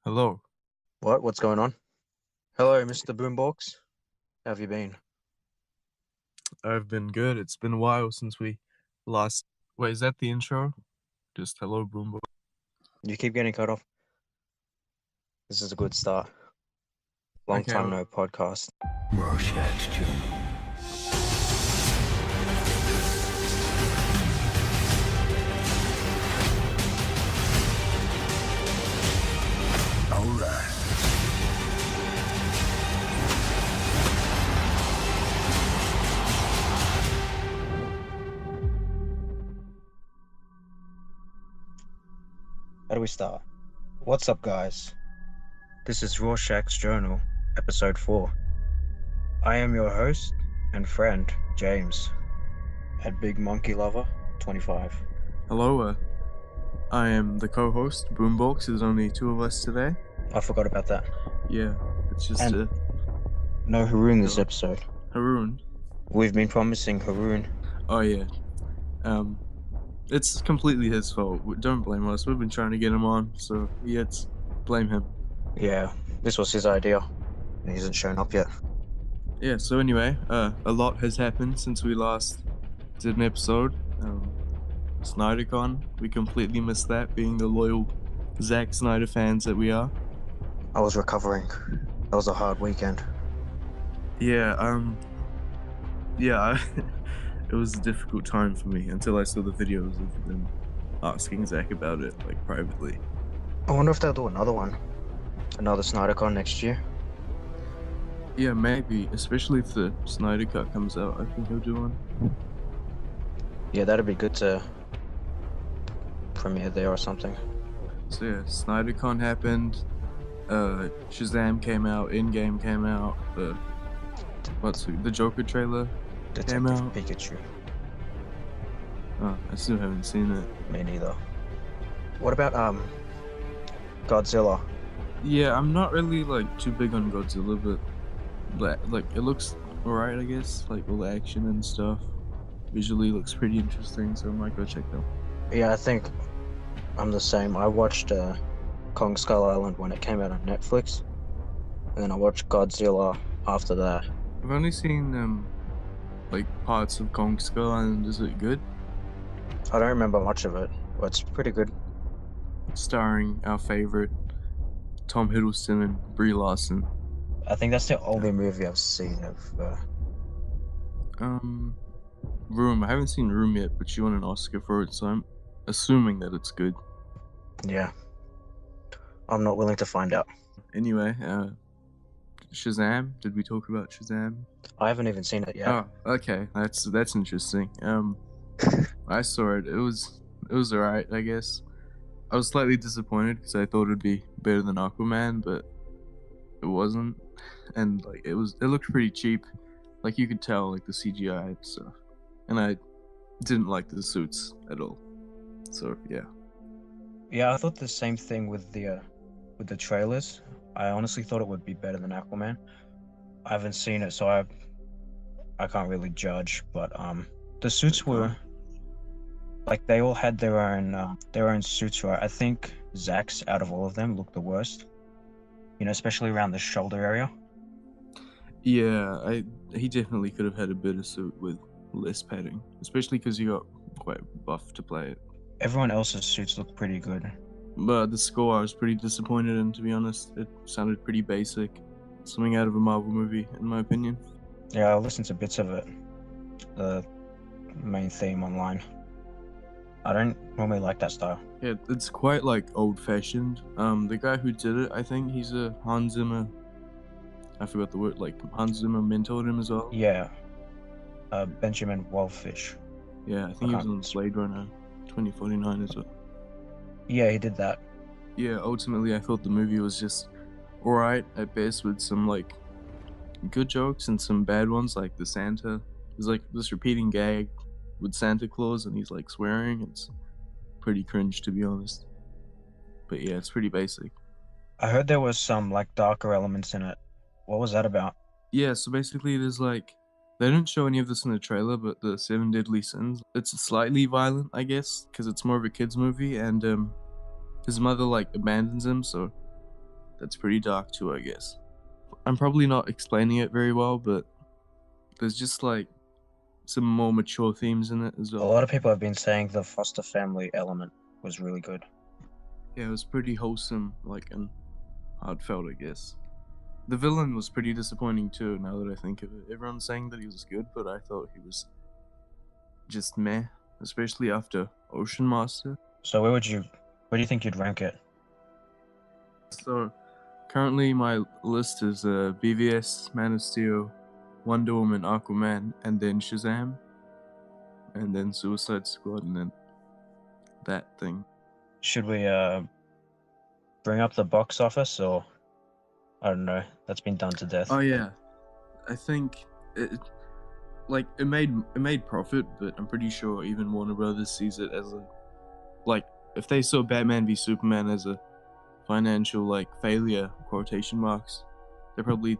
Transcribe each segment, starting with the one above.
Hello. What's going on? Hello, Mr. Boombox. How have you been? I've been good. It's been a while since we last. Wait, is that the intro? Just hello, Boombo. You keep getting cut off. This is a good start. Long Okay, time no podcast. Rorschach's journey. All right. How do we start? What's up, guys? This is Rorschach's Journal, episode 4. I am your host and friend, James, at Big Monkey Lover 25. hello. I am the co-host. Boombox. There's only two of us today. I forgot about that. Yeah, it's just And- No Haroon this Hello. episode. Haroon. We've been promising Haroon. Oh yeah. It's completely his fault. Don't blame us. We've been trying to get him on, so blame him. Yeah, this was his idea. He hasn't shown up yet. Yeah. So anyway, a lot has happened since we last did an episode. SnyderCon. We completely missed that, being the loyal Zack Snyder fans that we are. I was recovering. That was a hard weekend. Yeah, it was a difficult time for me until I saw the videos of them asking Zack about it, like, privately. I wonder if they'll do another one. Another SnyderCon next year. Yeah, maybe, especially if the Snyder Cut comes out, I think he'll do one. Yeah, that'd be good to premiere there or something. So yeah, SnyderCon happened, Shazam came out, Endgame came out, the Joker trailer Detective out. Pikachu. Oh, I still haven't seen it. Me neither. What about Godzilla? Yeah, I'm not really like too big on Godzilla, but like it looks alright, I guess. Like all the action and stuff visually looks pretty interesting, so I might go check that out. Yeah, I think I'm the same. I watched Kong Skull Island when it came out on Netflix, and then I watched Godzilla after that. I've only seen like parts of Kong Skull Island. Is it good? I don't remember much of it, but it's pretty good. Starring our favorite Tom Hiddleston and Brie Larson. I think that's the only movie I've seen of. Room. I haven't seen Room yet, but she won an Oscar for it, so I'm assuming that it's good. Yeah. I'm not willing to find out. Anyway, Shazam. Did we talk about Shazam? I haven't even seen it yet. Oh, okay. That's interesting. I saw it. It was alright, I guess. I was slightly disappointed because I thought it'd be better than Aquaman, but it wasn't. And like it looked pretty cheap. Like you could tell, like the CGI and stuff. And I didn't like the suits at all. So yeah. Yeah, I thought the same thing with the trailers. I honestly thought it would be better than Aquaman. I haven't seen it, so I can't really judge. But the suits were like they all had their own suits, right? I think Zack's out of all of them looked the worst. You know, especially around the shoulder area. Yeah, he definitely could have had a better suit with less padding, especially because he got quite buff to play it. Everyone else's suits looked pretty good. But the score I was pretty disappointed in, to be honest. It sounded pretty basic. Something out of a Marvel movie, in my opinion. Yeah, I listened to bits of it. The main theme online. I don't normally like that style. Yeah, it's quite like old-fashioned. The guy who did it, I think he's a Hans Zimmer. I forgot the word. Like Hans Zimmer mentored him as well. Yeah. Benjamin Wallfish. Yeah, I think he was on Blade Runner 2049 as well. Yeah, he did that. Yeah, ultimately I thought the movie was just alright at best, with some like good jokes and some bad ones, like the Santa. There's like this repeating gag with Santa Claus and he's like swearing. It's pretty cringe, to be honest. But yeah, it's pretty basic. I heard there was some like darker elements in it. What was that about? Yeah, so basically there's like, they didn't show any of this in the trailer, but the 7 Deadly Sins, it's slightly violent, I guess, because it's more of a kid's movie, and his mother like abandons him, so that's pretty dark too, I guess. I'm probably not explaining it very well, but there's just like some more mature themes in it as A well. lot of people have been saying the foster family element was really good. Yeah, it was pretty wholesome, like, and heartfelt, I guess. The villain was pretty disappointing too, now that I think of it. Everyone's saying that he was good, but I thought he was just meh, especially after Ocean Master. So where do you think you'd rank it? So, currently my list is BVS, Man of Steel, Wonder Woman, Aquaman, and then Shazam, and then Suicide Squad, and then that thing. Should we bring up the box office, or I don't know, that's been done to death. Oh yeah, I think it made profit, but I'm pretty sure even Warner Brothers sees it as a, like, if they saw Batman v Superman as a financial like failure, quotation marks, they probably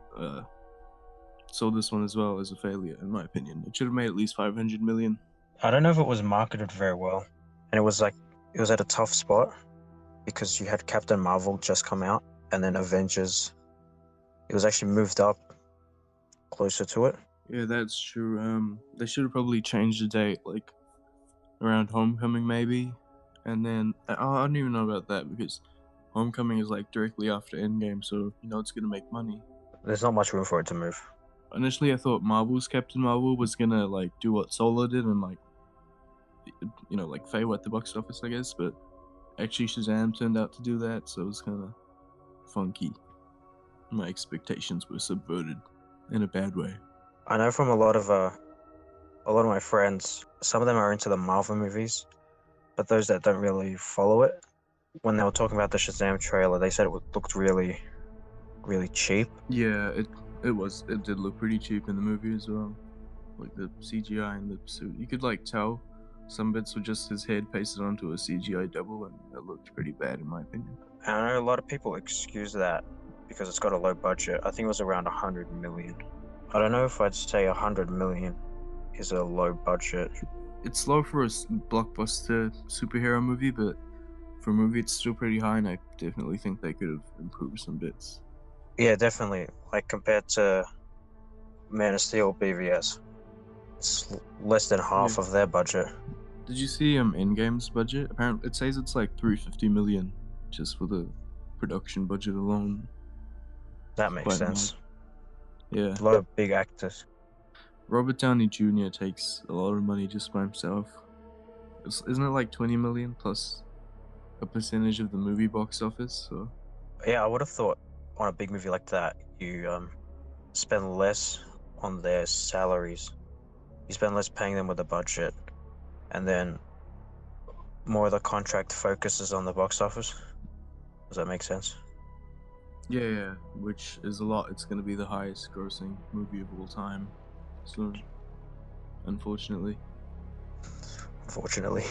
saw this one as well as a failure. In my opinion, it should have made at least 500 million. I don't know if it was marketed very well, and it was at a tough spot because you had Captain Marvel just come out, and then Avengers. It was actually moved up closer to it. Yeah, that's true. They should have probably changed the date, like around Homecoming maybe, and then I don't even know about that because Homecoming is like directly after Endgame, so you know it's gonna make money. There's not much room for it to move. Initially, I thought Marvel's Captain Marvel was gonna like do what Solo did and like, you know, like fail at the box office, I guess, but actually Shazam turned out to do that, so it was kind of funky. My expectations were subverted in a bad way. I know from a lot of my friends, some of them are into the Marvel movies, but those that don't really follow it, when they were talking about the Shazam trailer, they said it looked really, really cheap. Yeah, it did look pretty cheap in the movie as well. Like the CGI in the suit, you could like tell some bits were just his head pasted onto a CGI double, and it looked pretty bad in my opinion. And I know a lot of people excuse that because it's got a low budget. I think it was around 100 million. I don't know if I'd say 100 million is a low budget. It's low for a blockbuster superhero movie, but for a movie it's still pretty high, and I definitely think they could have improved some bits. Yeah, definitely. Like compared to Man of Steel, BVS, it's less than half of their budget. Did you see Endgame's budget? Apparently, it says it's like 350 million just for the production budget alone. That makes sense. Yeah. A lot of big actors. Robert Downey Jr. takes a lot of money just by himself. Isn't it like 20 million plus a percentage of the movie box office? So yeah, I would have thought on a big movie like that, you spend less on their salaries. You spend less paying them with the budget, and then more of the contract focuses on the box office. Does that make sense? Yeah, which is a lot. It's going to be the highest grossing movie of all time soon, unfortunately. Unfortunately.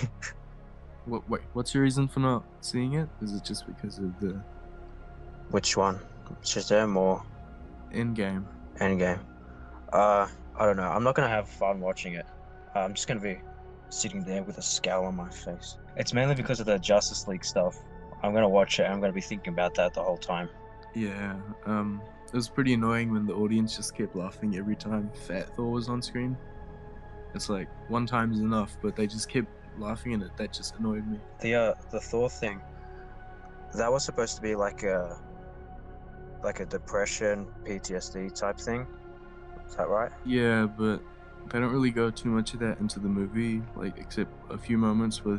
Wait, what's your reason for not seeing it? Is it just because of the... Which one? Shazam or Endgame? Endgame. I don't know. I'm not going to have fun watching it. I'm just going to be sitting there with a scowl on my face. It's mainly because of the Justice League stuff. I'm going to watch it and I'm going to be thinking about that the whole time. Yeah, it was pretty annoying when the audience just kept laughing every time Fat Thor was on screen. It's like, one time is enough, but they just kept laughing and that just annoyed me. The Thor thing, that was supposed to be like a depression, PTSD type thing. Is that right? Yeah, but they don't really go too much of that into the movie, like, except a few moments where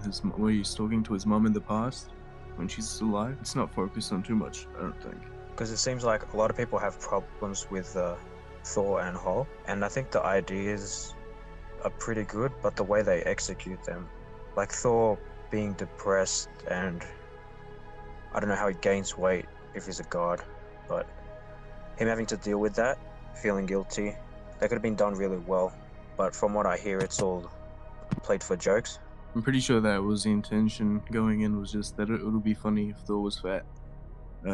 he's talking to his mom in the past when she's still alive. It's not focused on too much, I don't think. Because it seems like a lot of people have problems with Thor and Hulk, and I think the ideas are pretty good, but the way they execute them, like Thor being depressed, and I don't know how he gains weight if he's a god, but him having to deal with that, feeling guilty, that could have been done really well. But from what I hear, it's all played for jokes. I'm pretty sure that was the intention going in, was just that it would be funny if Thor was fat.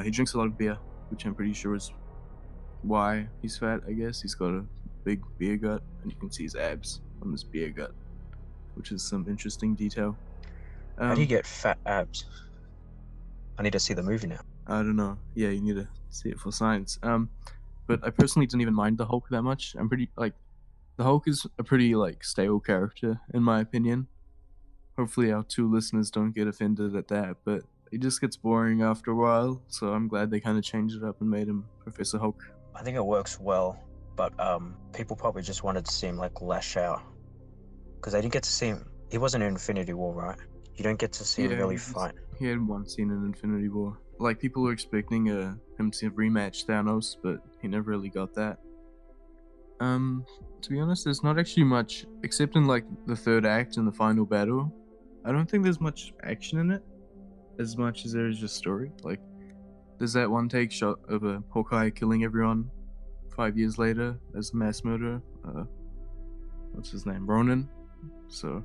He drinks a lot of beer, which I'm pretty sure is why he's fat, I guess. He's got a big beer gut, and you can see his abs on this beer gut, which is some interesting detail. How do you get fat abs? I need to see the movie now. I don't know. Yeah, you need to see it for science. But I personally didn't even mind the Hulk that much. I'm pretty like the Hulk is a pretty like stable character in my opinion. Hopefully our two listeners don't get offended at that, but it just gets boring after a while, so I'm glad they kind of changed it up and made him Professor Hulk. I think it works well, but people probably just wanted to see him like lash out because they didn't get to see him. He wasn't in Infinity War, right? You don't get to see him really fight. He had one scene in Infinity War. Like people were expecting him to rematch Thanos, but he never really got that. To be honest, there's not actually much except in like the third act and the final battle. I don't think there's much action in it, as much as there is just story. Like, there's that one take shot of a Hawkeye killing everyone 5 years later as a mass murderer. What's his name? Ronin. So,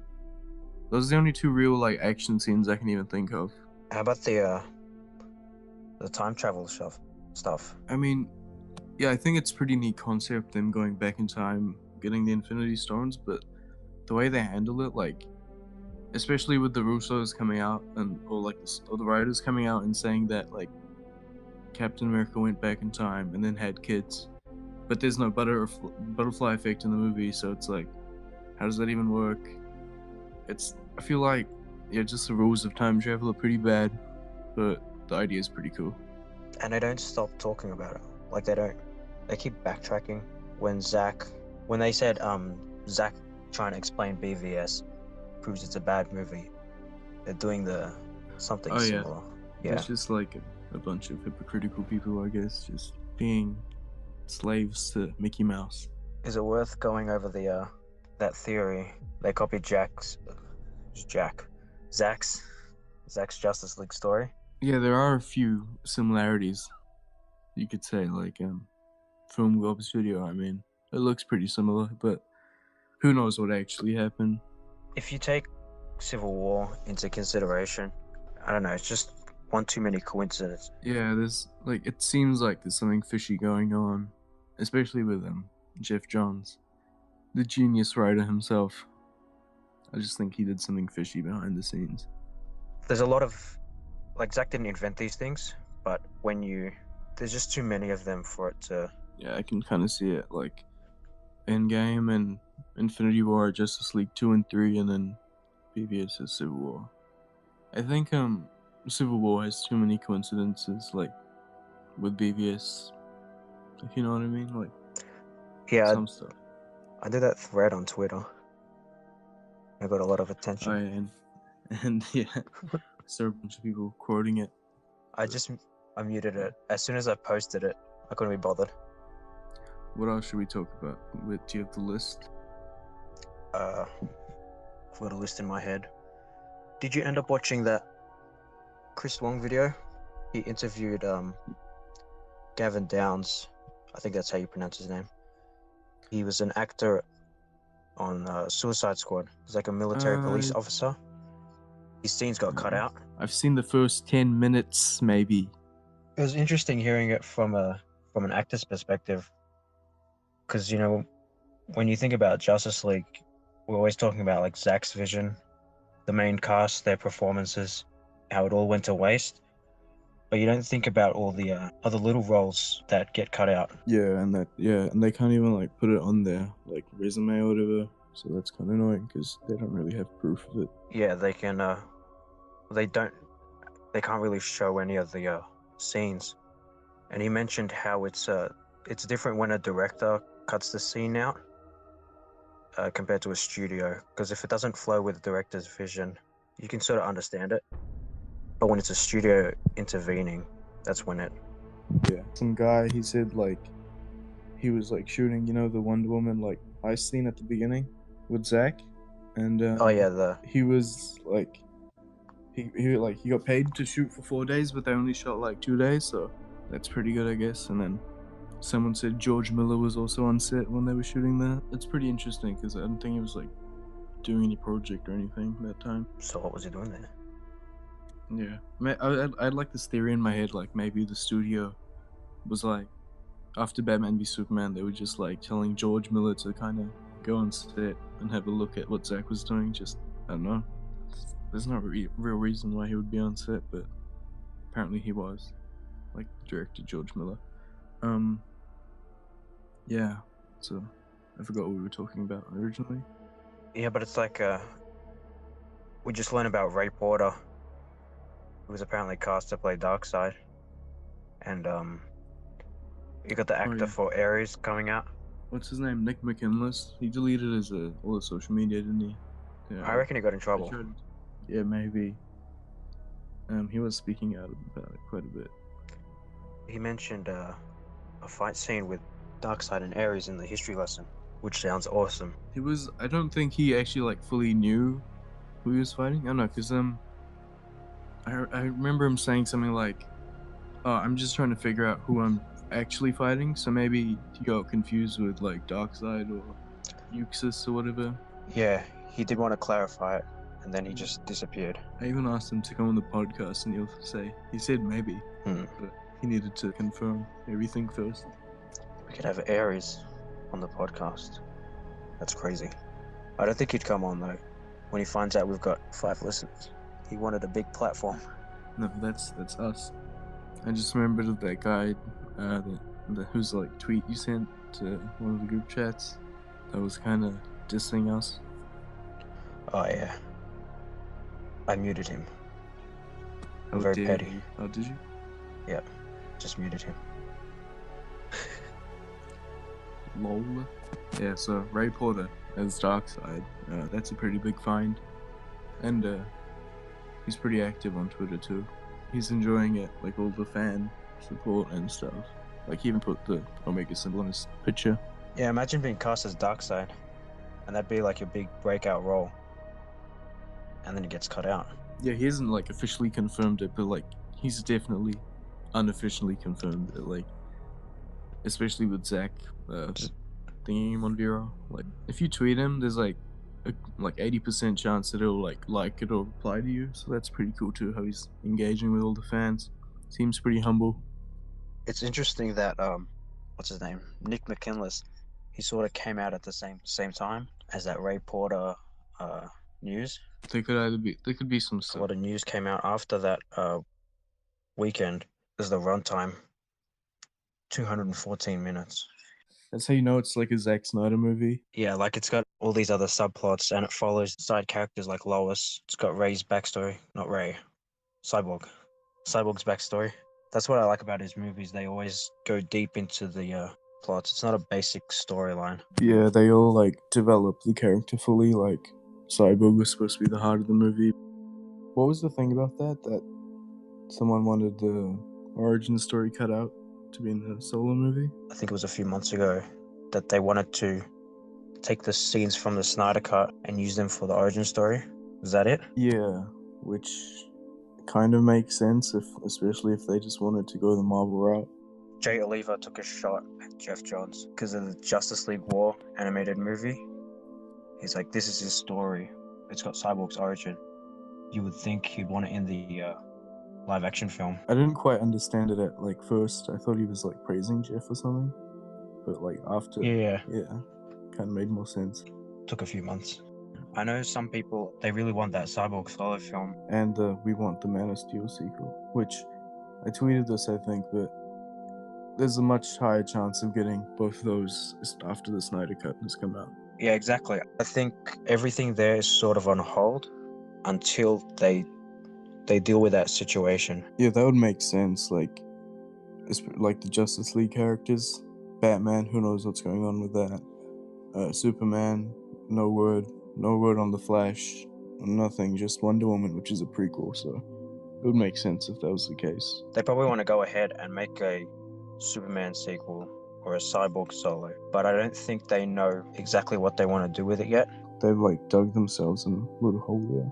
those are the only two real like action scenes I can even think of. How about the time travel stuff? I mean, yeah, I think it's pretty neat concept, them going back in time, getting the Infinity Stones, but the way they handle it, like, especially with the Russos coming out or the writers coming out and saying that like Captain America went back in time and then had kids, but there's no butterfly effect in the movie, so it's like, how does that even work? I feel like, yeah, just the rules of time travel are pretty bad, but the idea is pretty cool. And they don't stop talking about it. Like they keep backtracking when they said Zack trying to explain BVS proves it's a bad movie. They're doing something similar. Yeah. It's just like a bunch of hypocritical people, I guess, just being slaves to Mickey Mouse. Is it worth going over that theory? They copied Zack's Justice League story. Yeah, there are a few similarities, you could say, like Film Globe Studio. I mean, it looks pretty similar, but who knows what actually happened. If you take Civil War into consideration, I don't know, it's just one too many coincidences. Yeah, it seems like there's something fishy going on, especially with Jeff Johns, the genius writer himself. I just think he did something fishy behind the scenes. There's a lot of, like, Zack didn't invent these things, but there's just too many of them for it to... Yeah, I can kind of see it, like, Endgame and Infinity War, Justice League 2 and 3, and then BVS is Civil War. I think Civil War has too many coincidences, like, with BVS, if you know what I mean, like, yeah, some stuff. I did that thread on Twitter. I got a lot of attention. Oh, yeah, and yeah, so a bunch of people quoting it. I muted it. As soon as I posted it, I couldn't be bothered. What else should we talk about? Do you have the list? I've got a list in my head. Did you end up watching that Chris Wong video? He interviewed Gavin Downs. I think that's how you pronounce his name. He was an actor on Suicide Squad. He's like a military police officer. His scenes got cut out. I've seen the first 10 minutes, maybe. It was interesting hearing it from an actor's perspective. Because, you know, when you think about Justice League, we're always talking about like Zack's vision, the main cast, their performances, how it all went to waste. But you don't think about all the other little roles that get cut out. Yeah, and they can't even like put it on their like resume or whatever. So that's kind of annoying because they don't really have proof of it. Yeah, they can. They can't really show any of the scenes. And he mentioned how it's different when a director cuts the scene out compared to a studio, because if it doesn't flow with the director's vision, you can sort of understand it. But when it's a studio intervening, that's when it... Yeah. Some guy, he said, like, he was, like, shooting, you know, the Wonder Woman, like, ice scene at the beginning with Zack. And, he was, like... He got paid to shoot for 4 days, but they only shot, like, 2 days, so that's pretty good, I guess. And then someone said George Miller was also on set when they were shooting that. It's pretty interesting, because I don't think he was, like, doing any project or anything that time. So what was he doing there? Yeah, I had like this theory in my head, like maybe the studio was like, after Batman v Superman, they were just like telling George Miller to kind of go on set and have a look at what Zack was doing. Just, I don't know, there's no real reason why he would be on set, but apparently he was. like director George Miller. Yeah. So I forgot what we were talking about originally. Yeah, but it's like we just learned about Ray Porter, who was apparently cast to play Darkseid, and you got the actor yeah. for Ares coming out. What's his name? Nick McKinless. He deleted all the social media, didn't he? Yeah, I reckon he got in trouble. Yeah, maybe. He was speaking out about it quite a bit. He mentioned a fight scene with Darkseid and Ares in the history lesson, which sounds awesome. I don't think he actually like fully knew who he was fighting. I don't know, because I remember him saying something like, "Oh, I'm just trying to figure out who I'm actually fighting." So maybe he got confused with like Darkseid or Euxis or whatever. Yeah, he did want to clarify it, and then he just disappeared. I even asked him to come on the podcast, and he said maybe, but he needed to confirm everything first. We could have Ares on the podcast. That's crazy. I don't think he'd come on though. When he finds out we've got 5 listeners, he wanted a big platform. No, that's us. I just remembered of that guy, whose like tweet you sent to one of the group chats. That was kind of dissing us. Oh yeah. I muted him. I'm Oh, very dare petty. you. Oh, did you? Yep. Just muted him. Lol. Yeah, so Ray Porter as Darkseid. That's a pretty big find. And he's pretty active on Twitter too. He's enjoying it, like all the fan support and stuff. Like he even put the Omega symbol on his picture. Yeah, imagine being cast as Darkseid, and that'd be like your big breakout role. And then it gets cut out. Yeah, he hasn't like officially confirmed it, but like he's definitely unofficially confirmed it. Like, especially with Zack thinking him on Vero. Like, if you tweet him, there's like 80% chance that he'll like it or reply to you. So that's pretty cool too. How he's engaging with all the fans. Seems pretty humble. It's interesting that what's his name, Nick McKinless, he sort of came out at the same time as that Ray Porter news. There could be some stuff. A lot of news came out after that weekend. Is the runtime 214 minutes. That's how you know it's like a Zack Snyder movie. Yeah, like it's got all these other subplots and it follows side characters like Lois. It's got Ray's backstory, not Ray, Cyborg's backstory. That's what I like about his movies. They always go deep into the plots. It's not a basic storyline. Yeah, they all like develop the character fully. Like Cyborg was supposed to be the heart of the movie. What was the thing about that someone wanted the origin story cut out to be in the solo movie? I think it was a few months ago that they wanted to take the scenes from the Snyder Cut and use them for the origin story. Is that it? Yeah, which kind of makes sense, especially if they just wanted to go the Marvel route. Jay Oliva took a shot at Jeff Johns because of the Justice League War animated movie. He's like, this is his story. It's got Cyborg's origin. You would think he'd want it in the live action film. I didn't quite understand it at first. I thought he was like praising Jeff or something, but like after, yeah, kind of made more sense. Took a few months. I know some people, they really want that Cyborg solo film. And we want the Man of Steel sequel, which I tweeted this, I think, but there's a much higher chance of getting both of those after the Snyder Cut has come out. Yeah, exactly. I think everything there is sort of on hold until they deal with that situation. Yeah, that would make sense. Like the Justice League characters, Batman, who knows what's going on with that. Superman, no word on the Flash, nothing, just Wonder Woman, which is a prequel, so it would make sense if that was the case. They probably want to go ahead and make a Superman sequel or a Cyborg solo, but I don't think they know exactly what they want to do with it yet. They've dug themselves in a little hole there.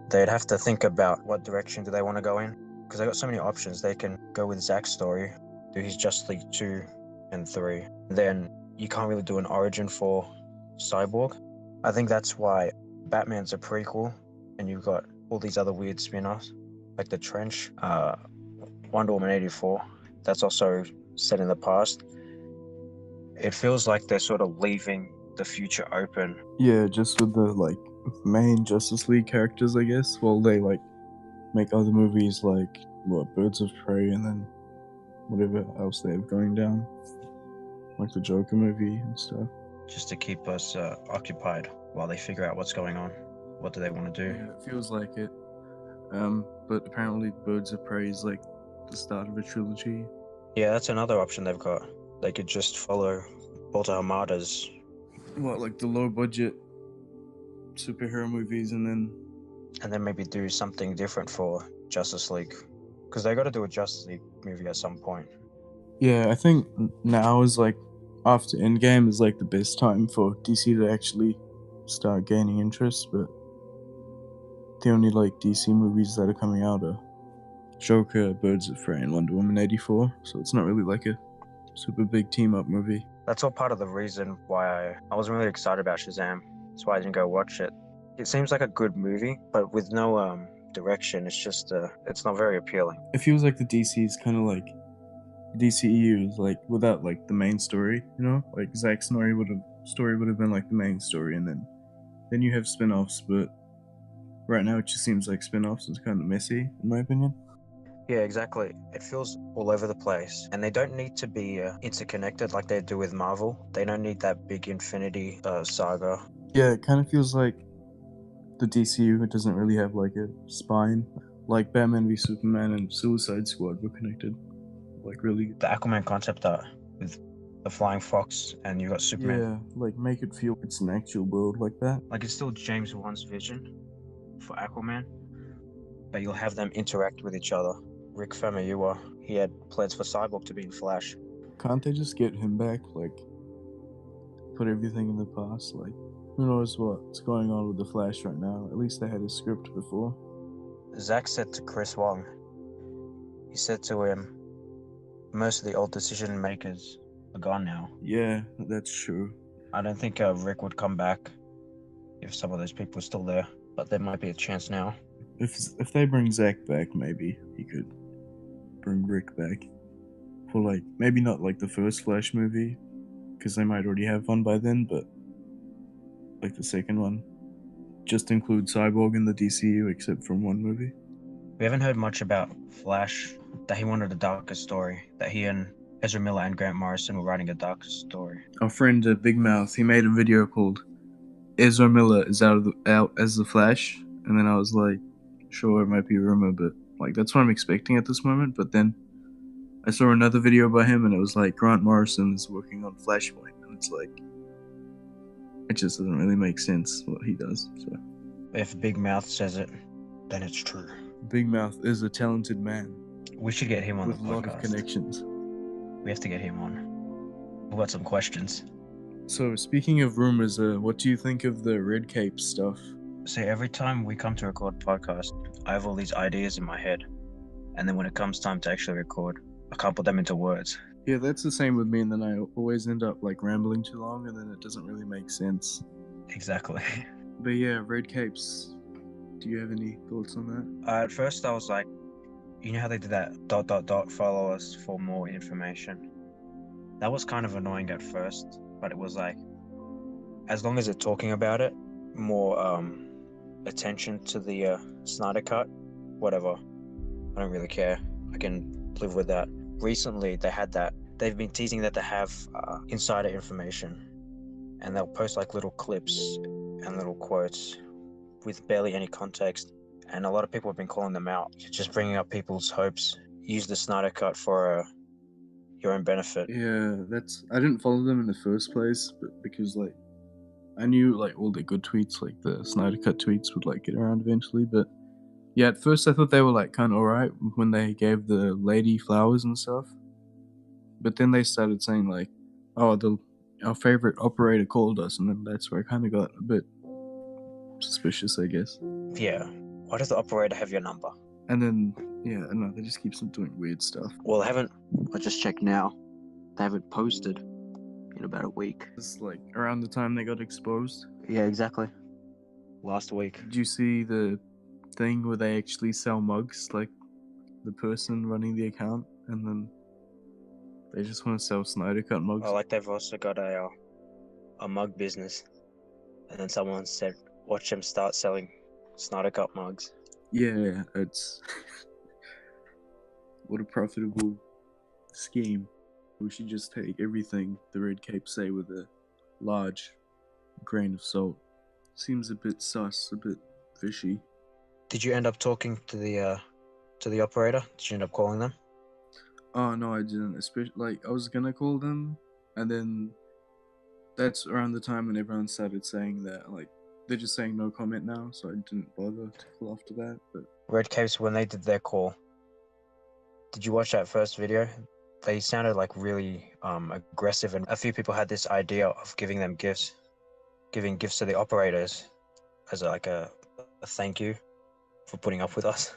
They'd have to think about what direction do they want to go in, because they got so many options. They can go with Zack's story, do his Justice League 2 and 3. Then you can't really do an origin for Cyborg. I think that's why Batman's a prequel, and you've got all these other weird spin-offs, like The Trench, Wonder Woman 84. That's also set in the past. It feels like they're sort of leaving the future open. Yeah, just with the main Justice League characters, I guess. Well, they make other movies like Birds of Prey, and then whatever else they have going down, like the Joker movie and stuff. Just to keep us occupied while they figure out what's going on. What do they want to do? Yeah, it feels like it. But apparently Birds of Prey is like the start of a trilogy. Yeah, that's another option they've got. They could just follow Walter Hamada's. What, like the low budget superhero movies, and then maybe do something different for Justice League. Because they got to do a Justice League movie at some point. yeah, I think now is like after Endgame is like the best time for DC to actually start gaining interest, but the only like DC movies that are coming out are Joker, Birds of Prey, and Wonder Woman 84, so it's not really like a super big team up movie. That's all part of the reason why I wasn't really excited about Shazam. That's why I didn't go watch it. It seems like a good movie, but with no direction, it's just it's not very appealing. It feels like the DC's kind of like DCEU is like without like the main story, you know, like Zack's story would have been like the main story, and then you have spin-offs, but right now it just seems like spin-offs is kind of messy in my opinion. Yeah, exactly. It feels all over the place, and they don't need to be interconnected like they do with Marvel. They don't need that big Infinity saga. Yeah, it kind of feels like the DCU doesn't really have like a spine. Like Batman v Superman and Suicide Squad were connected, like really. The Aquaman concept art with the flying fox, and you got Superman. Yeah, like make it feel it's an actual world like that. Like it's still James Wan's vision for Aquaman, but you'll have them interact with each other. Rick Famuyiwa, he had plans for Cyborg to be in Flash. Can't they just get him back? Like, put everything in the past? Like, who knows what's going on with the Flash right now? At least they had a script before. Zack said to Chris Wong, he said to him, most of the old decision makers are gone now. Yeah, that's true. I don't think Rick would come back if some of those people are still there, but there might be a chance now. If they bring Zack back, maybe he could bring Rick back for like maybe not like the first Flash movie, because they might already have one by then, but like the second one, just include Cyborg in the DCU except from one movie. We haven't heard much about Flash, that he wanted a darker story, that he and Ezra Miller and Grant Morrison were writing a darker story. Our friend Big Mouth, he made a video called Ezra Miller is out as the Flash, and then I was like, sure, it might be a rumor, but like that's what I'm expecting at this moment. But then I saw another video by him, and it was like Grant Morrison is working on Flashpoint, and it's like it just doesn't really make sense what he does. So if Big Mouth says it, then it's true. Big Mouth is a talented man. We should get him on with the a podcast. lot of connections. We have to get him on. We've got some questions. So speaking of rumors, what do you think of the Red Cape stuff? See, every time we come to record podcast, I have all these ideas in my head, and then when it comes time to actually record, I can't put them into words. Yeah, that's the same with me, and then I always end up like rambling too long, and then it doesn't really make sense. Exactly. But yeah, Red Capes. Do you have any thoughts on that? At first, I was like, you know how they did that ... follow us for more information? That was kind of annoying at first, but it was like, as long as they're talking about it, more attention to the Snyder Cut, whatever. I don't really care. I can live with that. Recently, they had that. They've been teasing that they have insider information, and they'll post like little clips and little quotes with barely any context. And a lot of people have been calling them out, just bringing up people's hopes. Use the Snyder Cut for your own benefit. Yeah, I didn't follow them in the first place, but because like I knew like all the good tweets, like the Snyder Cut tweets would like get around eventually, but yeah, at first I thought they were like kind of alright when they gave the lady flowers and stuff, but then they started saying like, oh, our favorite operator called us, and then that's where I kind of got a bit suspicious, I guess. Yeah, why does the operator have your number? And then yeah, I don't know, they just keep doing weird stuff. Well, I just checked now, they haven't posted in about a week. It's like around the time they got exposed. Yeah, exactly. Last week. Did you see the thing where they actually sell mugs, like the person running the account, and then they just want to sell Snyder Cut mugs? Oh, like they've also got a mug business, and then someone said, watch them start selling Snyder Cut mugs. Yeah, it's what a profitable scheme. We should just take everything the Red Capes say with a large grain of salt. Seems a bit sus, a bit fishy. Did you end up talking to the operator? Did you end up calling them? Oh no, I didn't. Especially I was gonna call them, and then that's around the time when everyone started saying that they're just saying no comment now, so I didn't bother to call after that. But Red Capes, when they did their call, did you watch that first video? They sounded really aggressive, and a few people had this idea of giving gifts to the operators as a thank you for putting up with us.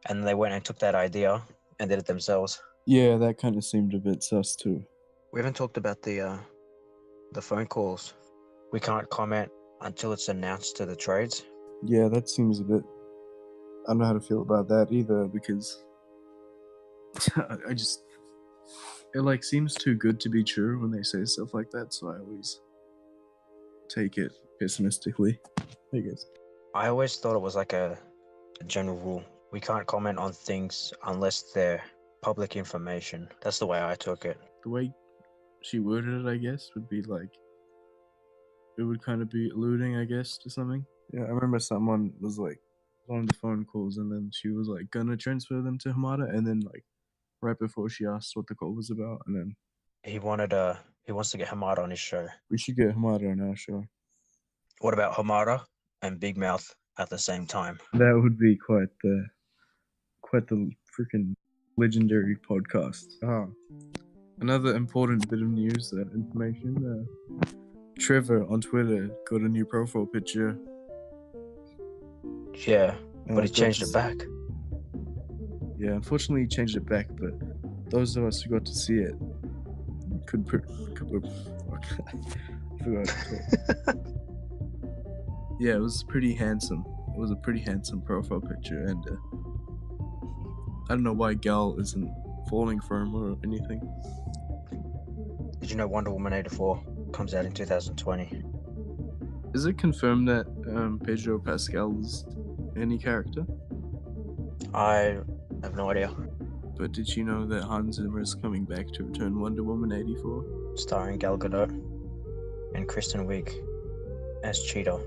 And they went and took that idea and did it themselves. yeah, that kind of seemed a bit sus too. We haven't talked about the phone calls. We can't comment until it's announced to the trades. Yeah, that seems a bit. I don't know how to feel about that either, because it seems too good to be true when they say stuff like that, so I always take it pessimistically, I guess. I always thought it was a general rule. We can't comment on things unless they're public information. That's the way I took it. The way she worded it, I guess, would be it would kind of be alluding, I guess, to something. Yeah, I remember someone was on the phone calls, and then she was gonna transfer them to Hamada, and then right before she asked what the call was about, and then He wants to get Hamada on his show. we should get Hamada on our show. What about Hamada and Big Mouth at the same time? That would be quite the freaking legendary podcast. Another important bit of news, information. Trevor on Twitter got a new profile picture. Yeah, but he changed it back. Yeah, unfortunately he changed it back, but those of us who got to see it could I forgot to talk. Yeah, it was pretty handsome. It was a pretty handsome profile picture, and I don't know why Gal isn't falling for him or anything. Did you know Wonder Woman 84 comes out in 2020? Is it confirmed that Pedro Pascal is any character? I have no idea. But did you know that Hans Zimmer is coming back to return Wonder Woman 84? Starring Gal Gadot and Kristen Wiig as Cheetah.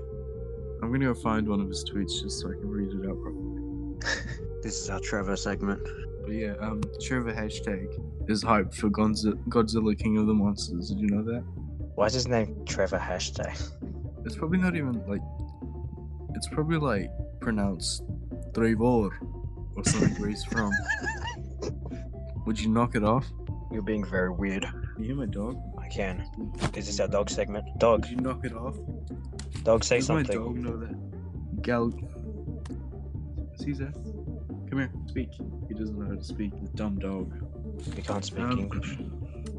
I'm gonna go find one of his tweets just so I can read it out properly. This is our Trevor segment. But yeah, Trevor hashtag is hyped for Godzilla King of the Monsters. Did you know that? Why is his name Trevor hashtag? It's probably not even it's probably pronounced Trevor or something where he's from. Would you knock it off? You're being very weird. Can you hear my dog? I can. Is this our dog segment? Dog. Would you knock it off? Dog, say Does something. my dog know that? Gal. Caesar, come here. Speak. He doesn't know how to speak. The dumb dog. We can't speak English.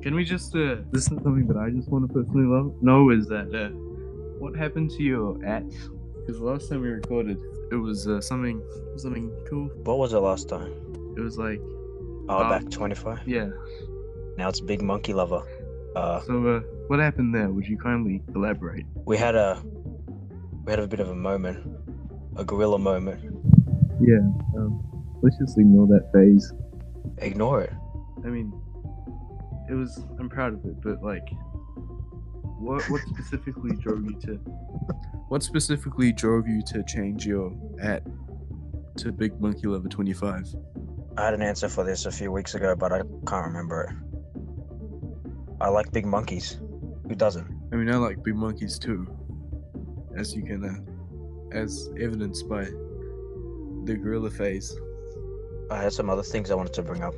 Can we just this is something that I just want to personally know is that what happened to your at? Because the last time we recorded, it was something cool. What was it last time? It was back 25. Yeah. Now it's Big Monkey Lover. So what happened there? Would you kindly elaborate? We had a bit of a moment, a gorilla moment. Yeah. Let's just ignore that phase. Ignore it. I mean, I'm proud of it, but what specifically drove you to change your at to Big Monkey Lover 25? I had an answer for this a few weeks ago, but I can't remember it. I like big monkeys. Who doesn't? I mean, I like big monkeys too, as you can, as evidenced by the gorilla phase. I had some other things I wanted to bring up,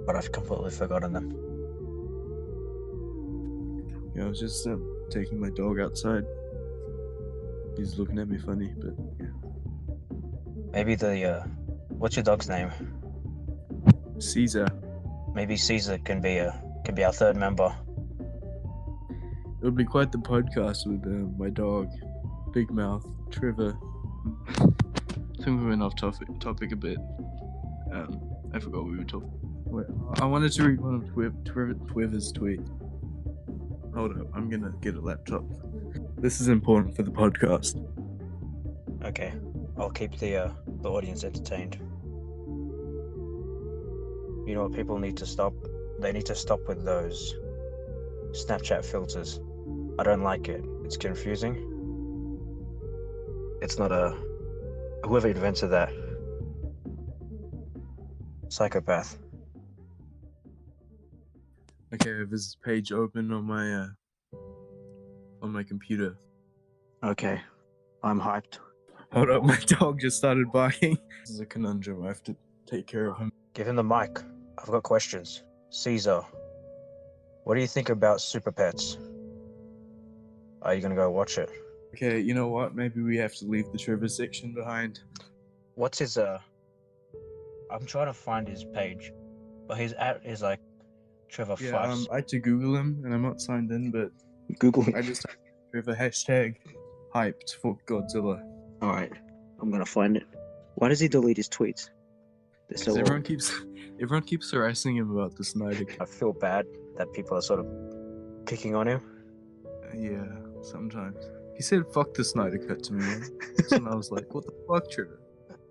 but I've completely forgotten them. Yeah, I was just taking my dog outside. He's looking at me funny, but yeah. Maybe what's your dog's name? Caesar. Maybe Caesar can be our third member. It would be quite the podcast with my dog, Big Mouth, Trevor. I think we went off topic a bit. I forgot what we were talking. Wait, I wanted to read one of Trevor's tweet. Hold up, I'm gonna get a laptop. This is important for the podcast. Okay, I'll keep the audience entertained. You know what people need to stop? They need to stop with those Snapchat filters. I don't like it. It's confusing. It's not a... Whoever invented that. Psychopath. Okay, I have this page open on my computer. Okay, I'm hyped. Hold up, my dog just started barking. This is a conundrum. I have to take care of him. Give him the mic. I've got questions. Caesar, what do you think about Super Pets? Are you gonna go watch it? Okay, you know what? Maybe we have to leave the trivia section behind. What's his I'm trying to find his page, but his at is like Trevor Yeah, Fives. I had to Google him, and I'm not signed in, but Google I just typed Trevor hashtag hyped for Godzilla. Alright, I'm gonna find it. Why does he delete his tweets? They're so Everyone keeps harassing him about the Snyder I Cut. feel bad that people are sort of picking on him. Yeah, sometimes. He said fuck the Snyder Cut to me, and I was like, what the fuck, Trevor?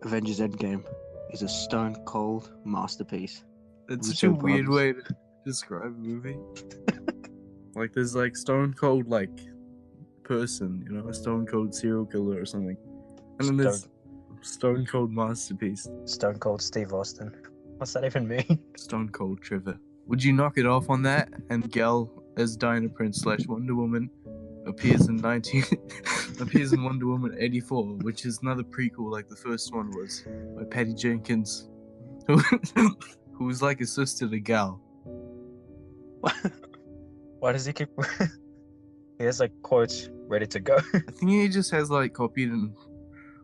Avengers Endgame is a stone cold masterpiece. That's I'm such so a weird proud. way to describe a movie. Like, there's like stone cold like person, you know, a stone cold serial killer or something, and then there's stone cold masterpiece. Stone Cold Steve Austin. What's that even mean? Stone Cold Trevor. Would you knock it off on that? And Gal as Diana Prince / Wonder Woman appears in Wonder Woman 84, which is another prequel like the first one was, by Patty Jenkins, who was like a sister to Gal. Why does he keep... He has like quotes ready to go. I think he just has like copied and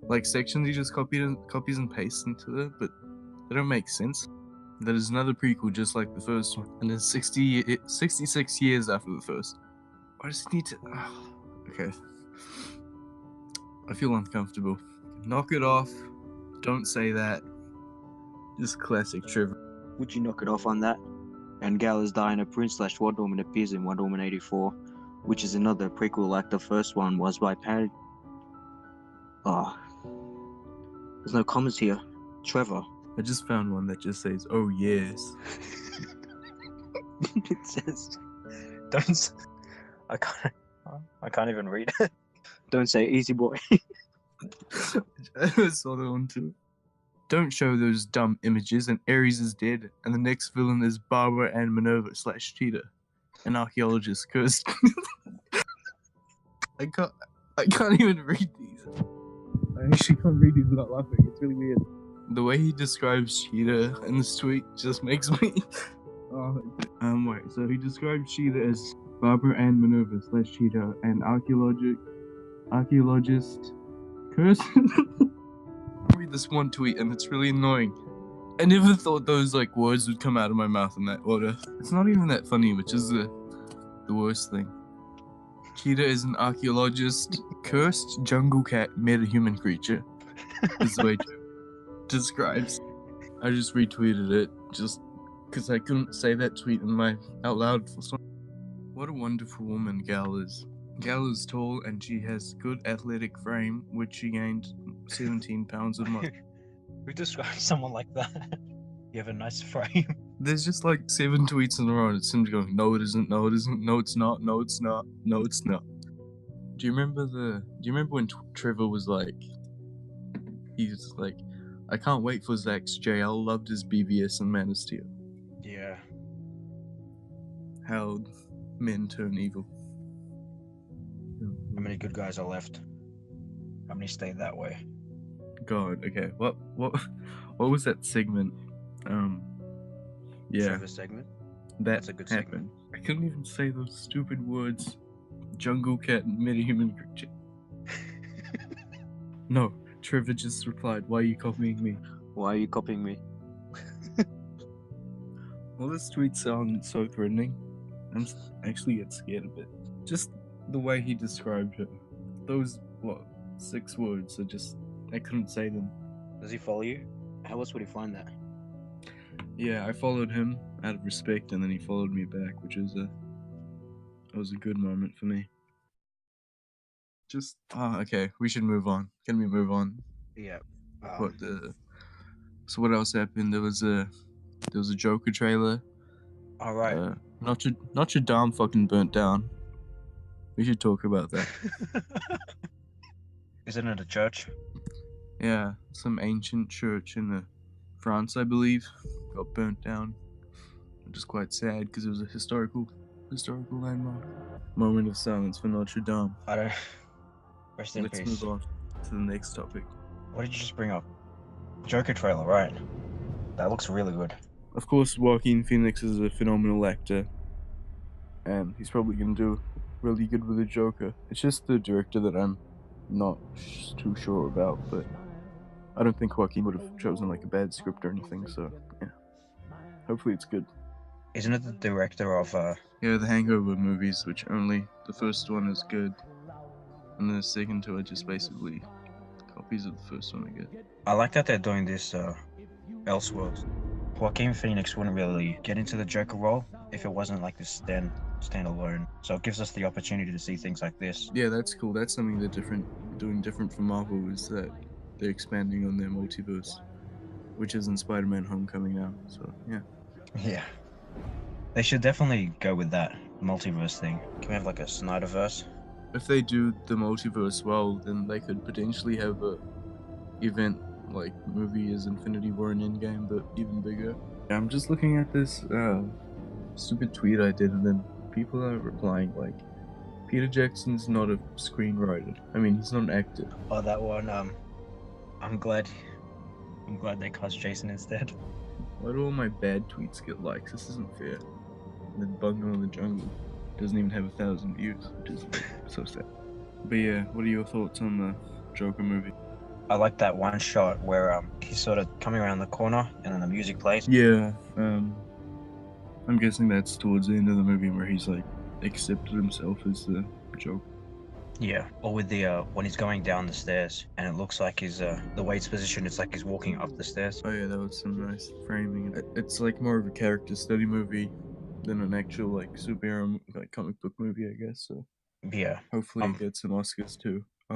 like sections he just copies and pastes into it, but they don't make sense. That is another prequel just like the first one, and it's 66 years after the first. Why does he need to... Okay. I feel uncomfortable. Knock it off. Don't say that. Just classic Trevor. Would you knock it off on that? And Gal as Diana Prince / Wonder Woman appears in Wonder Woman 84, which is another prequel like the first one was by Patty. Oh. There's no comments here. Trevor. I just found one that just says, oh yes. It says... Don't... I can't even read it. Don't say easy boy. I saw that one too. Don't show those dumb images, and Ares is dead, and the next villain is Barbara and Minerva / Cheetah, an archaeologist cursed. I can't even read these. I actually can't read these without laughing. It's really weird. The way he describes Cheetah in this tweet just makes me... wait, so he describes Cheetah as Barbara and Minerva / Cheetah, an archaeologist cursed. I read this one tweet and it's really annoying. I never thought those like words would come out of my mouth in that order. It's not even that funny, which is the worst thing. Cheetah is an archaeologist, cursed jungle cat, meta-human creature. Is the way it describes. I just retweeted it just because I couldn't say that tweet in my out loud for some. What a wonderful woman Gal is. Gal is tall and she has good athletic frame, which she gained 17 pounds of muscle. Who describes someone like that? You have a nice frame. There's just like 7 tweets in a row and it's him going, no it isn't, no it isn't, no it's not, no it's not, no it's not. Do you remember when Trevor was like, he's like, I can't wait for Zack's jail, loved his BBS and Man of Steel. Yeah. How men turn evil. How many good guys are left? How many stayed that way? God, okay. What was that segment? Yeah. Trevor segment? That's a good happened. I couldn't even say those stupid words. Jungle cat and meta-human creature. No, Trevor just replied, why are you copying me? Why are you copying me? Well, this tweet sounds so threatening. I'm actually get scared a bit. Just the way he described her. Those, 6 words are just... I couldn't say them. Does he follow you? How else would he find that? Yeah, I followed him out of respect, and then he followed me back, which was a good moment for me. Just okay, we should move on. Can we move on? Yeah. So what else happened? There was a There was a Joker trailer. All right. Notre Dame fucking burnt down. We should talk about that. Isn't it a church? Yeah, some ancient church in France, I believe, got burnt down. Which is quite sad because it was a historical landmark. Moment of silence for Notre Dame. I don't. Rest in Let's peace. move on to the next topic. What did you just bring up? Joker trailer, right? That looks really good. Of course, Joaquin Phoenix is a phenomenal actor, and he's probably going to do really good with the Joker. It's just the director that I'm not too sure about, but I don't think Joaquin would have chosen like a bad script or anything, so yeah. Hopefully it's good. Isn't it the director of Yeah, the Hangover movies, which only the first one is good, and the second two are just basically copies of the first one, I guess. I like that they're doing this Elseworlds. Joaquin Phoenix wouldn't really get into the Joker role if it wasn't like this standalone. So it gives us the opportunity to see things like this. Yeah, that's cool. That's something they're doing different from Marvel, is that they're expanding on their multiverse, which is in Spider-Man Homecoming now. So yeah. Yeah. They should definitely go with that multiverse thing. Can we have like a Snyderverse? If they do the multiverse well, then they could potentially have a event like movie as Infinity War and Endgame, but even bigger. I'm just looking at this stupid tweet I did, and then people are replying like, Peter Jackson's not a screenwriter. I mean, he's not an actor. Oh, that one. I'm glad they cast Jason instead. Why do all my bad tweets get likes? This isn't fair. And then Bungle in the Jungle doesn't even have 1,000 views, which is so sad. But yeah, what are your thoughts on the Joker movie? I like that one shot where he's sort of coming around the corner and then the music plays. Yeah, I'm guessing that's towards the end of the movie where he's like accepted himself as the Joker. Yeah, or with the when he's going down the stairs and it looks like his the way it's positioned, it's like he's walking up the stairs. Oh yeah, that was some nice framing. It's like more of a character study movie than an actual like superhero like comic book movie, I guess. So Yeah, hopefully it gets some Oscars too. I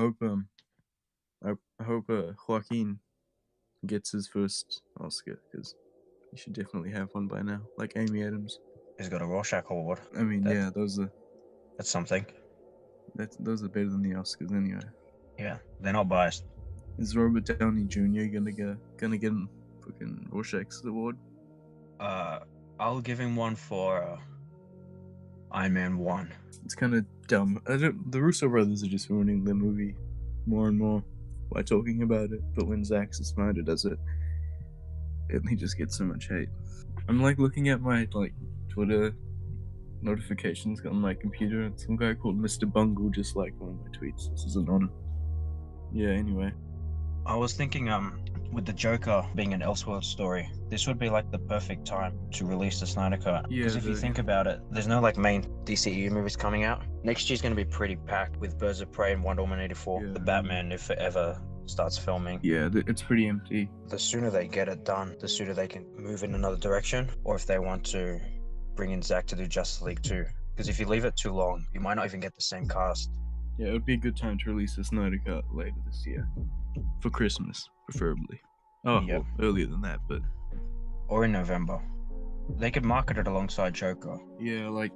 hope Joaquin gets his first Oscar, because he should definitely have one by now, like Amy Adams. he's got a Rorschach award. I mean, yeah, those are something. those are better than the Oscars anyway. Yeah, they're not biased. Is Robert Downey Jr. gonna get him fucking Rorschach's award? I'll give him one for Iron Man 1. It's kind of dumb. The Russo brothers are just ruining the movie more and more by talking about it, but when Zack Snyder does it, he just gets so much hate. I'm like looking at my like Twitter notifications on my computer, and some guy called Mr. Bungle just liked one of my tweets. This is an honor. Yeah, anyway. I was thinking, with the Joker being an Elseworld story, this would be like the perfect time to release the Snyder Cut. Yeah, Because if you think about it, there's no like main DCEU movies coming out. Next year's going to be pretty packed with Birds of Prey and Wonder Woman 84. Yeah. The Batman, if it ever starts filming. Yeah, it's pretty empty. The sooner they get it done, the sooner they can move in another direction. Or if they want to bring in Zack to do Justice League 2. Because if you leave it too long, you might not even get the same cast. Yeah, it would be a good time to release the Snyder Cut later this year. For Christmas, preferably. Oh, Yep. well, earlier than that, but... Or in November. They could market it alongside Joker. Yeah, like...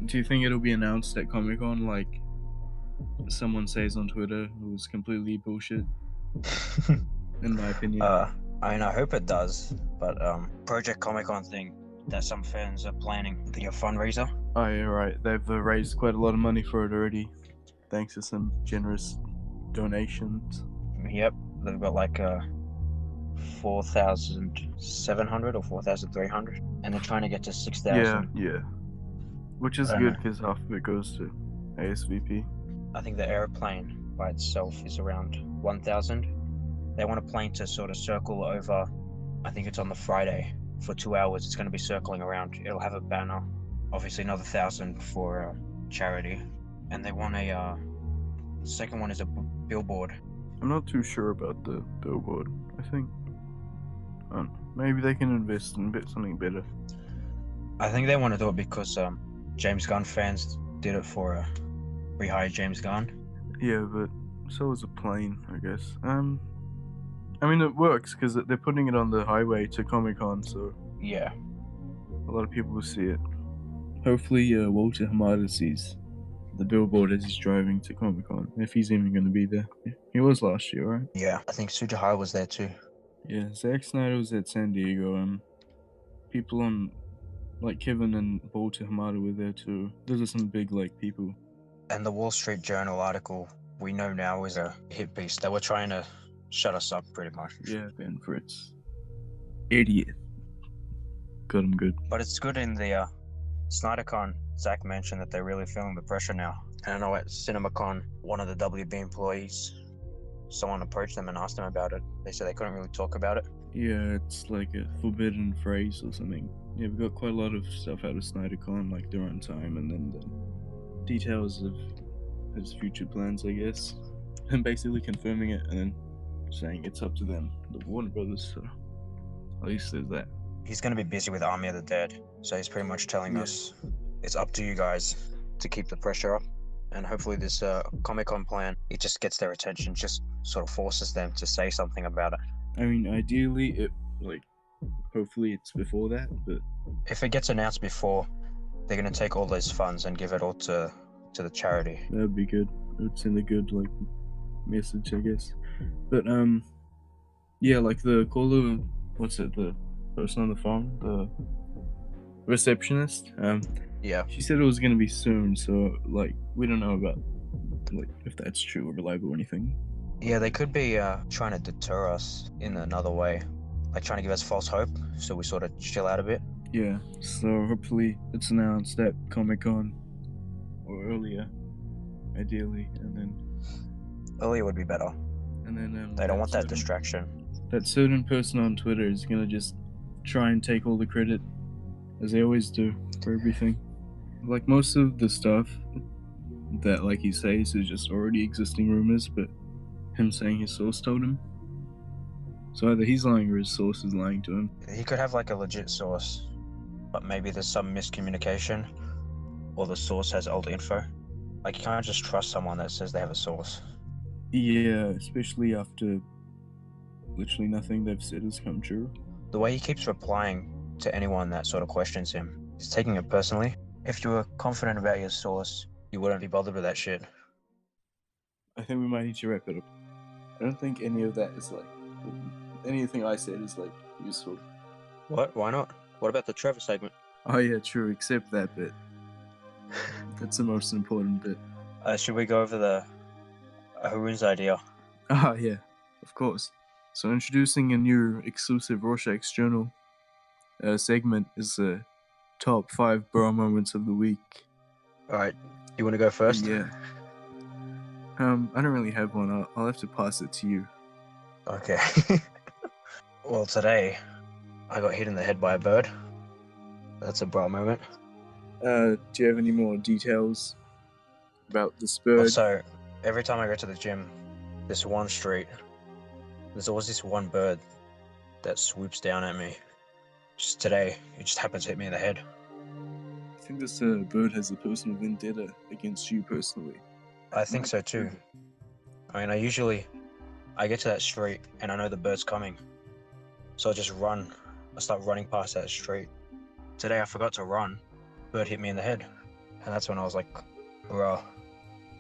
Do you think it'll be announced at Comic-Con, like... someone says on Twitter, it was completely bullshit? In my opinion. I mean, I hope it does, but Project Comic-Con thing that some fans are planning, the fundraiser. Oh yeah, right. They've raised quite a lot of money for it already, thanks to some generous donations. Yep, they've got like 4,700 or 4,300, and they're trying to get to 6,000. Yeah. Which is I good, know. because half of it goes to ASVP. I think the airplane by itself is around 1,000. They want a plane to sort of circle over, I think it's on the Friday, for 2 hours. It's going to be circling around. It'll have a banner. Obviously another 1,000 for charity. And they want a, the second one is a billboard. I'm not too sure about the billboard. I think, maybe they can invest in something better. I think they want to do it because James Gunn fans did it for rehire James Gunn. Yeah, but so is a plane, I guess. I mean, it works because they're putting it on the highway to Comic-Con, so Yeah. A lot of people will see it. Hopefully, Walter Hamada sees the billboard as he's driving to Comic-Con, if he's even going to be there. He was last year, right? Yeah. I think Sujihara was there too. Yeah, Zack Snyder was at San Diego. People on, like Kevin and Walter Hamada were there too. Those are some big, like, people. And the Wall Street Journal article we know now is a hit piece. They were trying to shut us up pretty much. Yeah, Ben Fritz. Idiot. Got him good. But it's good in the SnyderCon. Zack mentioned that they're really feeling the pressure now. And I know at CinemaCon, one of the WB employees, someone approached them and asked them about it. They said they couldn't really talk about it. Yeah, it's like a forbidden phrase or something. Yeah, we got quite a lot of stuff out of SnyderCon, like the runtime and then the details of his future plans, I guess. And basically confirming it and then saying it's up to them, the Warner Brothers, so at least there's that. He's going to be busy with Army of the Dead, so he's pretty much telling us it's up to you guys to keep the pressure up. And hopefully this Comic-Con plan, it just gets their attention, just sort of forces them to say something about it. I mean, ideally, hopefully it's before that, but if it gets announced before, they're going to take all those funds and give it all to the charity. That'd be good. It would send a good, like, message, I guess. But, yeah, like the caller, the person on the phone, the receptionist, Yeah. she said it was gonna be soon, so, like, we don't know about, like, if that's true or reliable or anything. Yeah, they could be trying to deter us in another way, like trying to give us false hope, so we sort of chill out a bit. Yeah, so hopefully it's announced at Comic-Con or earlier, ideally, and then Earlier would be better. and then They don't want that distraction. That certain person on Twitter is gonna just try and take all the credit, as they always do, for everything. Like most of the stuff that, like he says, is just already existing rumors, but him saying his source told him. So either he's lying or his source is lying to him. He could have like a legit source, but maybe there's some miscommunication, or the source has old info. Like you can't just trust someone that says they have a source. Yeah, especially after literally nothing they've said has come true. The way he keeps replying to anyone that sort of questions him, he's taking it personally. If you were confident about your source, you wouldn't be bothered with that shit. I think we might need to wrap it up. I don't think any of that is like anything I said is like useful. What? Why not? What about the Trevor segment? Oh yeah, true, except that bit. That's the most important bit. Should we go over the Haroon's idea? Ah yeah, of course. So introducing a new exclusive Rorschach's Journal segment is the top 5 bro moments of the week. Alright, you want to go first? Yeah. I don't really have one. I'll have to pass it to you. Okay. Well, today I got hit in the head by a bird. That's a bro moment. Do you have any more details about this bird? So, every time I go to the gym, this one street, there's always this one bird that swoops down at me. Just today, it just happens to hit me in the head. I think this bird has a personal vendetta against you personally. I think so too. I mean, I get to that street and I know the bird's coming. So I just run. I start running past that street. Today I forgot to run. Bird hit me in the head. And that's when I was like, bro,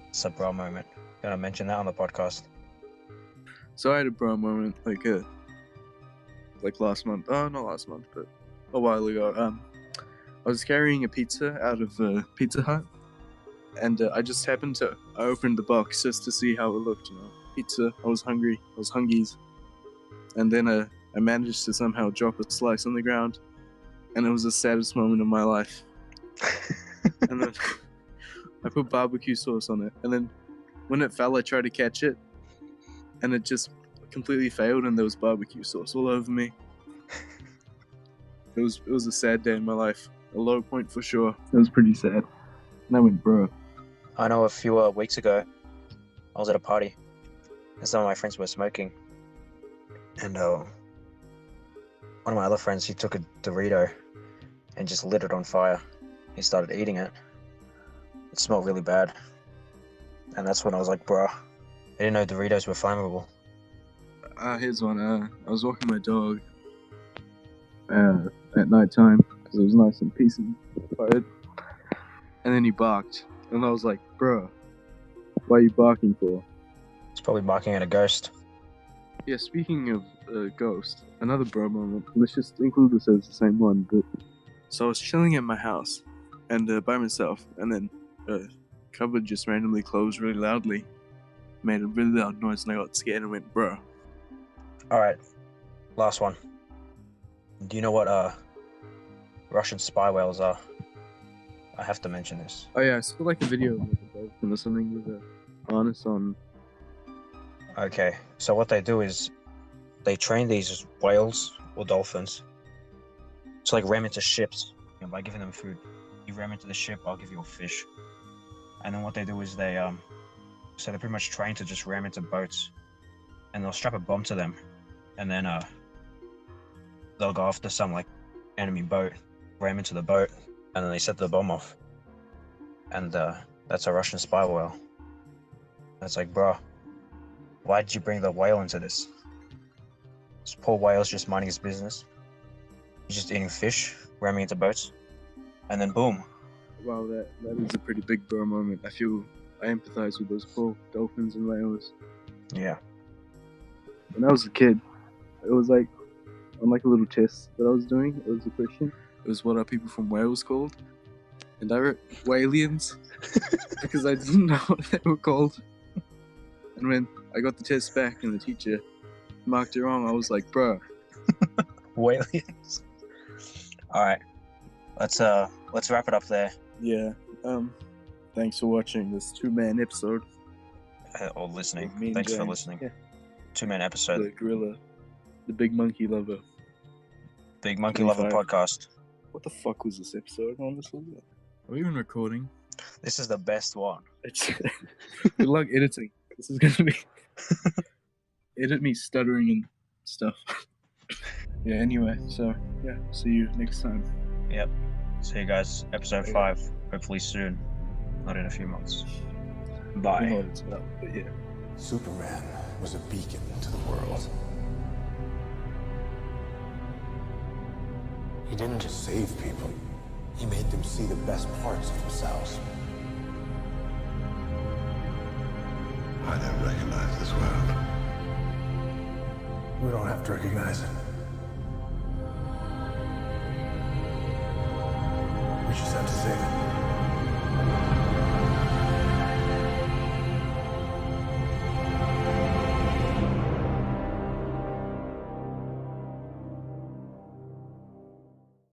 it's a bro moment. Gonna mention that on the podcast. So I had a bro moment like last month. Oh, not last month, but a while ago. I was carrying a pizza out of Pizza Hut, and I just happened to open the box just to see how it looked. You know, pizza. I was hungry. I was hungies, and then I managed to somehow drop a slice on the ground, and it was the saddest moment of my life. And then I put barbecue sauce on it, and then when it fell, I tried to catch it, and it just completely failed, and there was barbecue sauce all over me. It was a sad day in my life. A low point for sure. It was pretty sad. And I went, bro. I know a few weeks ago, I was at a party, and some of my friends were smoking. And one of my other friends, he took a Dorito and just lit it on fire. He started eating it. It smelled really bad. And that's when I was like, bro, I didn't know Doritos were flammable. Here's one. I was walking my dog at night time because it was nice and peaceful and quiet. And then he barked, and I was like, "Bruh, why are you barking for?" It's probably barking at a ghost. Yeah, speaking of ghost, another bro moment. Let's just include this as the same one. But so I was chilling at my house, and by myself, and then cupboard just randomly closed really loudly, made a really loud noise, and I got scared and went, "Bro." All right, last one. Do you know what Russian spy whales are? I have to mention this. Oh yeah, I saw like a video of like a dolphin or something with a harness on. Okay, so what they do is they train these whales or dolphins to like ram into ships, by giving them food. You ram into the ship, I'll give you a fish. And then what they do is they're pretty much trained to just ram into boats, and they'll strap a bomb to them, and then they'll go after some like enemy boat, ram into the boat, and then they set the bomb off. And that's a Russian spy whale. And it's like, bro, why did you bring the whale into this? This poor whale's just minding his business. He's just eating fish, ramming into boats, and then boom. Wow, that is a pretty big bro moment. I empathize with those poor dolphins and whales. Yeah. When I was a kid, it was like on like a little test that I was doing. It was a question. It was what are people from Wales called? And I wrote Walians because I didn't know what they were called. And when I got the test back and the teacher marked it wrong, I was like, "Bro." Walians. All right, let's wrap it up there. Yeah. Thanks for watching this 2-man episode. Or listening. With me and Thanks for James. listening. Yeah. 2-man episode. The gorilla, the big monkey lover. Big Monkey Lover 25. podcast. What the fuck was this episode? Honestly, are we even recording? This is the best one. It's good luck editing. This is gonna be edit me stuttering and stuff. Yeah. Anyway, so yeah, see you next time. Yep. See you guys. Episode 5. Hopefully soon. Not in a few months. I don't know Bye. what it's about, but yeah. Superman was a beacon to the world. He didn't just save people, he made them see the best parts of themselves. I don't recognize this world. We don't have to recognize it. We just have to save it.